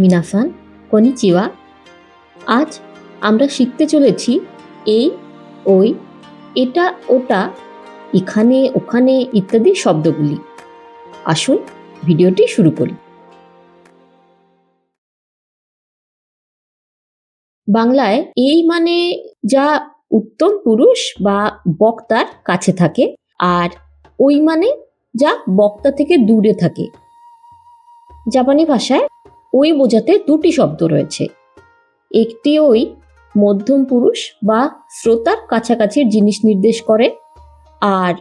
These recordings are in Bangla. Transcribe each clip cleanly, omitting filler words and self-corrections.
মিনাসান কনিচিওয়া। আজ আমরা শিখতে চলেছি এই, ওই, এটা, ওটা, এখানে, ওখানে ইত্যাদি শব্দগুলি। আসুন ভিডিওটি শুরু করি। বাংলায় এই মানে যা উত্তম পুরুষ বা বক্তার কাছে থাকে, আর ওই মানে যা বক্তা থেকে দূরে থাকে। জাপানি ভাষায় ওই বোঝাতে দুটি শব্দ রয়েছে। একটি ওই মধ্যম পুরুষ বা শ্রোতার কাছাকাছির জিনিস নির্দেশ করে, আর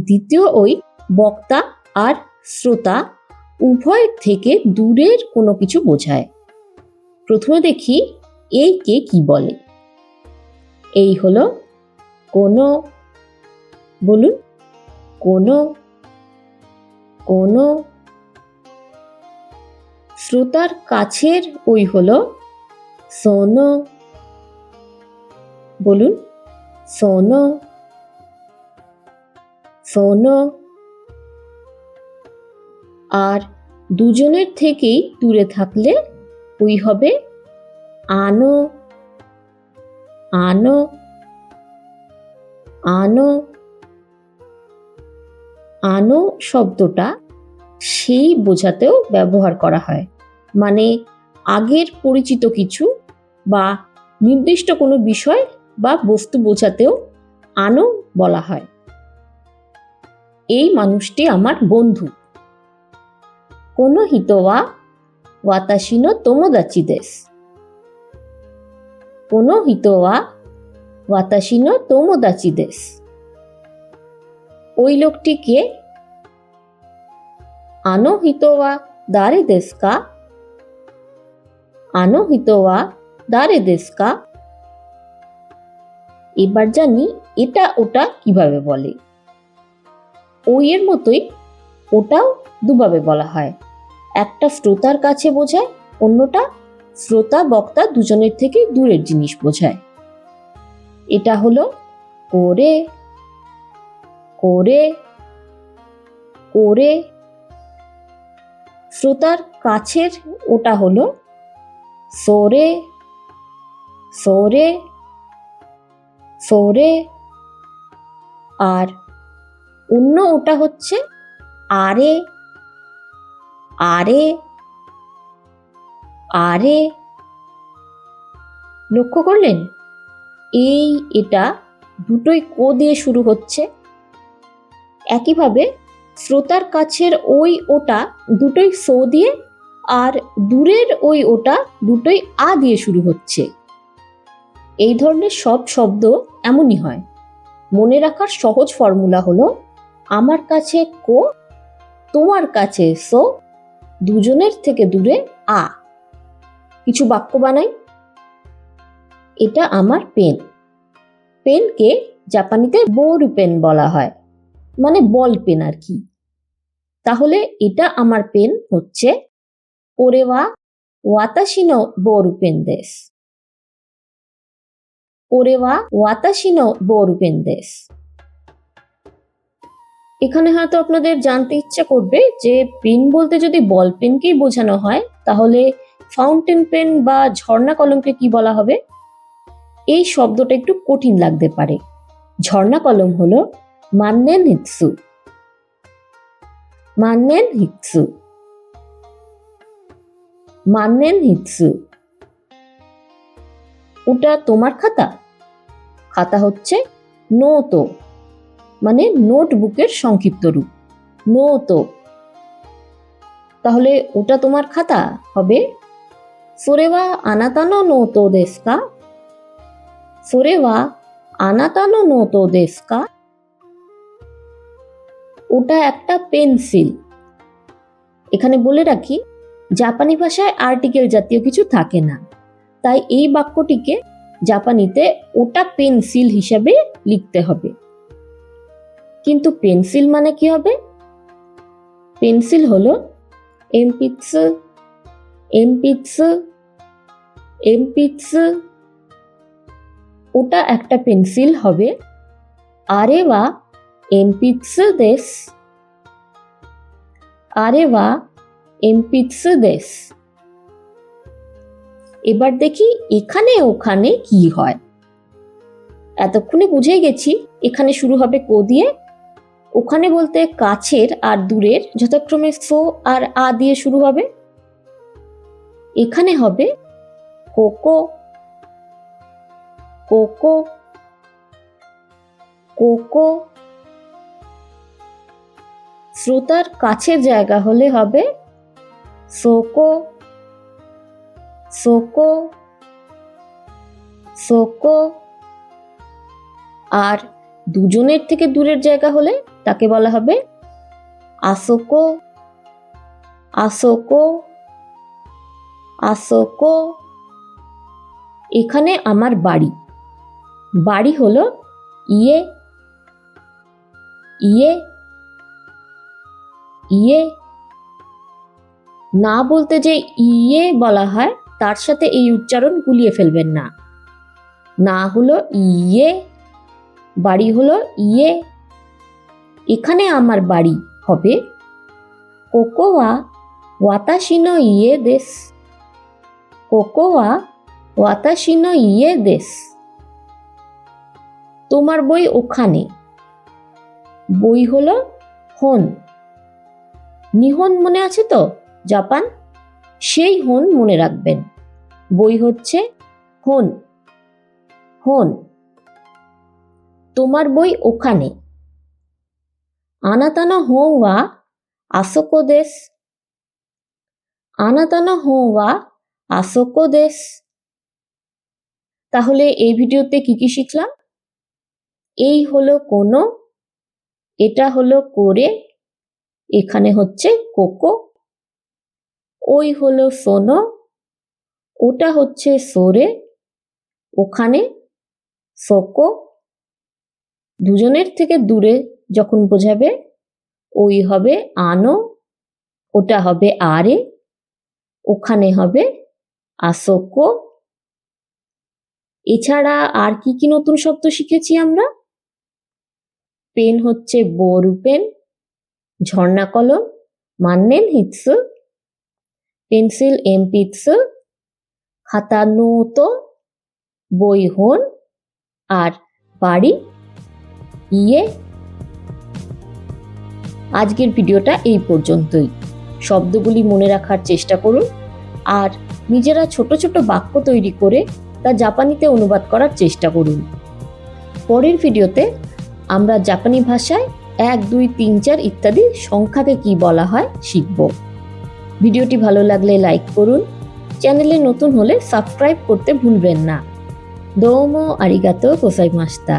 দ্বিতীয় ওই বক্তা আর শ্রোতা উভয় থেকে দূরের কোনো কিছু বোঝায়। প্রথমে দেখি এই কে কি বলে। এই হলো কোনো, বলুন কোনো, কোনো। শ্রোতার কাছের ওই হলো সোনো, বলুন সোনো, সোনো। আর দুজনের থেকেই দূরে থাকলে ওই হবে আনো, আনো, আনো। আনো শব্দটা সেই বোঝাতেও ব্যবহার করা হয়, মানে আগের পরিচিত কিছু বা নির্দিষ্ট কোনো বিষয় বা বস্তু বোঝাতেও আনো বলা হয়। এই মানুষটি আমার বন্ধু। কোনো হিতোয়া ওয়াতাশি নো তোমোদাচি দেসু। কোনো হিতোয়া ওয়াতাশি নো তোমোদাচি দেসু। ওই লোকটিকে আনো হিতোয়া দারে দেসু কা? আনো হিতোয়া দারে দেসু কা? এবার জানি এটা ওটা কিভাবে বলে। ওই এর মতোই ওটাও দুভাবে বলা হয়। একটা শ্রোতার কাছে বোঝায়, অন্যটা শ্রোতা বক্তা দুজনের থেকে দূরের জিনিস বোঝায়। এটা হলো করে, করে, করে। শ্রোতার কাছের ওটা হলো সোরে, সোরে, সোরে। আর অন্য ওটা হচ্ছে আরে, আরে, আরে। লক্ষ্য করলেন এই এটা দুটোই কো দিয়ে শুরু হচ্ছে। একইভাবে শ্রোতার কাছের ওই ওটা দুটোই সো দিয়ে, আর দূরের ওই ওটা দুটোই আ দিয়ে শুরু হচ্ছে। এই ধরনের সব শব্দ এমনই হয়। মনে রাখার সহজ ফর্মুলা হলো আমার কাছে কো, তোমার কাছে সো, দুজনের থেকে দূরে আ। কিছু বাক্য বানাই। এটা আমার পেন। পেনকে জাপানিতে বোরু পেন বলা হয়, মানে বল পেন আর কি। তাহলে এটা আমার পেন হচ্ছে কোরে ওয়া ওয়াতাশি নো বোরু পেন দেসু। কোরে ওয়া ওয়াতাশি নো বোরু পেন দেসু। এখানে হয়তো আপনাদের জানতে ইচ্ছা করবে যে পেন বলতে যদি বল পেনকেই বোঝানো হয়, তাহলে ফাউন্টেন পেন বা ঝর্ণা কলমকে কি বলা হবে? এই শব্দটা একটু কঠিন লাগতে পারে। ঝর্ণা কলম হলো মান্নেন হিৎসু, মান্নেন হিৎসু, মান্নেন হিৎসু। ওটা তোমার খাতা? খাতা হচ্ছে নোতো, মানে নোটবুকের সংক্ষিপ্ত রূপ নোতো। তাহলে ওটা তোমার খাতা হবে সোরে ওয়া আনাতা নো নোতো দেসু কা? সোরে ওয়া আনাতা নো নোতো দেসু কা? ওটা একটা পেন্সিল। এখানে বলে রাখি জাপানি ভাষায় আর্টিকেল জাতীয় কিছু থাকে না, তাই এই বাক্যটিকে জাপানিতে ওটা পেন্সিল হিসাবে লিখতে হবে। কিন্তু পেন্সিল মানে কি হবে? পেন্সিল হলো এমপিৎসু, এমপিৎসু, এমপিৎসু। ওটা একটা পেন্সিল হবে আরে ওয়া এমপিৎসু দেসু, আরে ওয়া এমপিৎসু দেসু। এবার দেখি এখানে ওখানে কি হয়। এতক্ষণে বুঝেই গেছি এখানে শুরু হবে কো দিয়ে, ওখানে বলতে কাছের আর দূরের যথাক্রমে সো আর আ দিয়ে শুরু হবে। এখানে হবে কোকো, কোকো, কোকো। শ্রোতার কাছের জায়গা হলে হবে সোকো, সোকো, সোকো। আর দুজনের থেকে দূরের জায়গা হলে তাকে বলা হবে আসোকো, আসোকো, আসোকো। এখানে আমার বাড়ি, বাড়ি হলো ইয়ে, ইয়ে, ইয়ে। না বলতে যে ইয়ে বলা হয় তার সাথে এই উচ্চারণ গুলিয়ে ফেলবেন না। না হলো ইয়ে, বাড়ি হলো ইয়ে। এখানে আমার বাড়ি হবে কোকো ওয়া ওয়াতাশি নো ইয়ে দেস, কোকো ওয়া ওয়াতাশি নো ইয়ে দেস। তোমার বই ওখানে, বই হলো হন। নিহন মনে আছে তো, জাপান, সেই হন মনে রাখবেন। বই হচ্ছে হন, হন। তোমার বই ওখানে। আনাতা নো হন ওয়া আসোকো দেস, আনাতা নো হন ওয়া আসোকো দেস। তাহলে এই ভিডিওতে কি কি শিখলাম? এই হলো কোনো, এটা হলো করে, এখানে হচ্ছে কোকো। ওই হলো সোনো, ওটা হচ্ছে সোরে, ওখানে সোকো। দুজনের থেকে দূরে যখন বোঝাবে ওই হবে আনো, ওটা হবে আরে, ওখানে হবে আসোকো। এছাড়া আর কি কি নতুন শব্দ শিখেছি আমরা? পেন হচ্ছে বোরু পেন, ঝর্ণা কলম মান্নেন হিৎসু, পেন্সিল এমপিৎসু, খাতা নোতো, বই হন, আর বাড়ি ইয়ে। আজকের ভিডিওটা এই পর্যন্তই। শব্দগুলি মনে রাখার চেষ্টা করুন আর নিজেরা ছোট ছোট বাক্য তৈরি করে তা জাপানিতে অনুবাদ করার চেষ্টা করুন। পরের ভিডিওতে আমরা জাপানি ভাষায় 1, 2, 3, 4 ইত্যাদি সংখ্যাকে কি বলা হয় শিখব। ভিডিওটি ভালো লাগলে লাইক করুন, চ্যানেলে নতুন হলে সাবস্ক্রাইব করতে ভুলবেন না। দোমো আরিগাতো গোজাইমাশিতা।